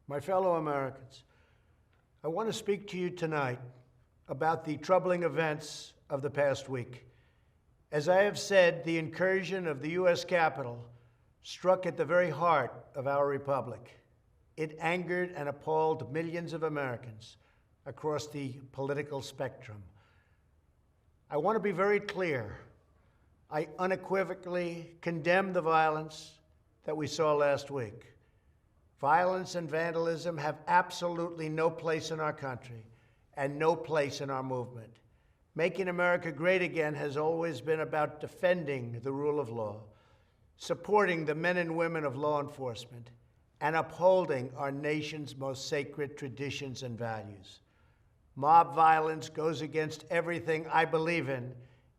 My fellow Americans, I want to speak to you tonight about the troubling events of the past week. As I have said, the incursion of the U.S. Capitol struck at the very heart of our republic. It angered and appalled millions of Americans across the political spectrum. I want to be very clear. I unequivocally condemn the violence that we saw last week. Violence and vandalism have absolutely no place in our country and no place in our movement. Making America great again has always been about defending the rule of law, supporting the men and women of law enforcement, and upholding our nation's most sacred traditions and values. Mob violence goes against everything I believe in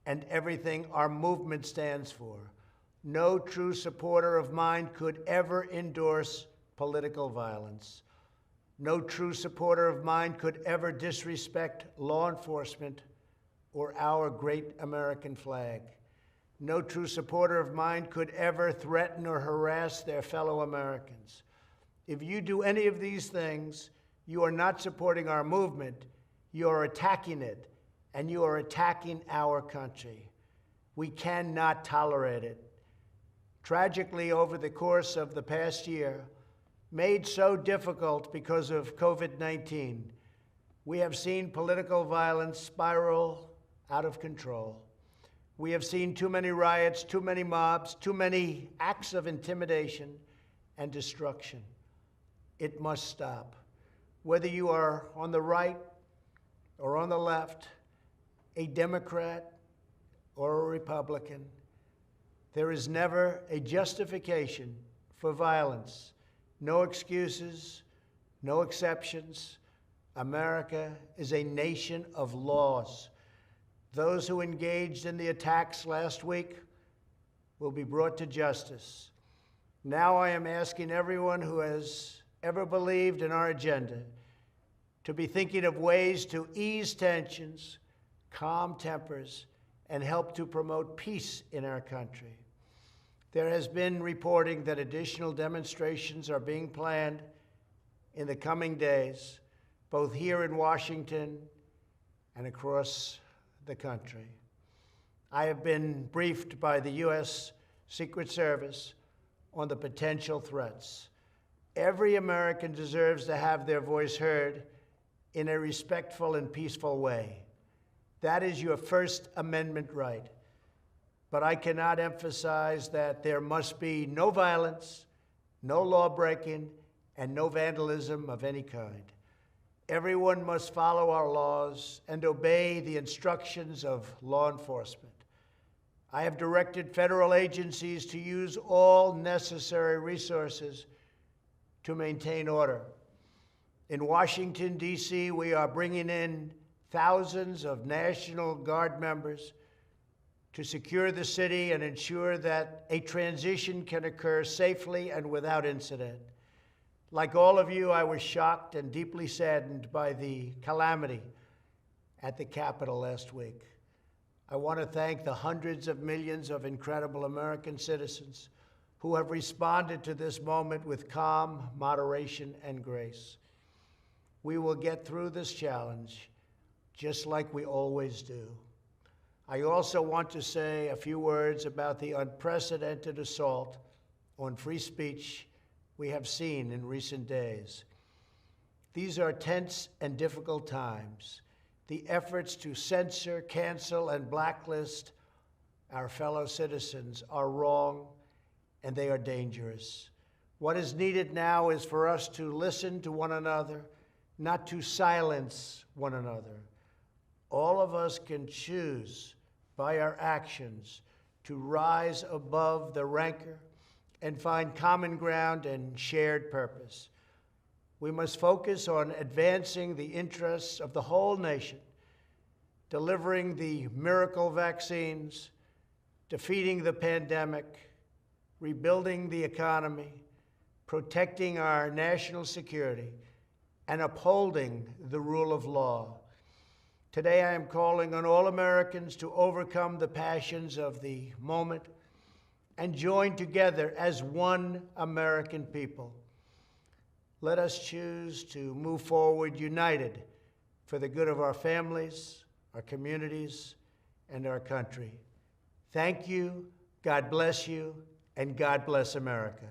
and everything our movement stands for. No true supporter of mine could ever endorse political violence. No true supporter of mine could ever disrespect law enforcement or our great American flag. No true supporter of mine could ever threaten or harass their fellow Americans. If you do any of these things, you are not supporting our movement, you are attacking it, and you are attacking our country. We cannot tolerate it. Tragically, over the course of the past year, made so difficult because of COVID-19, we have seen political violence spiral out of control. We have seen too many riots, too many mobs, too many acts of intimidation and destruction. It must stop. Whether you are on the right or on the left, a Democrat or a Republican, there is never a justification for violence. No excuses, no exceptions. America is a nation of laws. Those who engaged in the attacks last week will be brought to justice. Now I am asking everyone who has ever believed in our agenda to be thinking of ways to ease tensions, calm tempers, and help to promote peace in our country. There has been reporting that additional demonstrations are being planned in the coming days, both here in Washington and across the country. I have been briefed by the U.S. Secret Service on the potential threats. Every American deserves to have their voice heard in a respectful and peaceful way. That is your First Amendment right. But I cannot emphasize that there must be no violence, no law-breaking, and no vandalism of any kind. Everyone must follow our laws and obey the instructions of law enforcement. I have directed federal agencies to use all necessary resources to maintain order. In Washington, D.C., we are bringing in thousands of National Guard members to secure the city and ensure that a transition can occur safely and without incident. Like all of you, I was shocked and deeply saddened by the calamity at the Capitol last week. I want to thank the hundreds of millions of incredible American citizens who have responded to this moment with calm, moderation, and grace. We will get through this challenge just like we always do. I also want to say a few words about the unprecedented assault on free speech we have seen in recent days. These are tense and difficult times. The efforts to censor, cancel, and blacklist our fellow citizens are wrong, and they are dangerous. What is needed now is for us to listen to one another, not to silence one another. All of us can choose by our actions to rise above the rancor and find common ground and shared purpose. We must focus on advancing the interests of the whole nation, delivering the miracle vaccines, defeating the pandemic, rebuilding the economy, protecting our national security, and upholding the rule of law. Today, I am calling on all Americans to overcome the passions of the moment and join together as one American people. Let us choose to move forward united for the good of our families, our communities, and our country. Thank you, God bless you, and God bless America.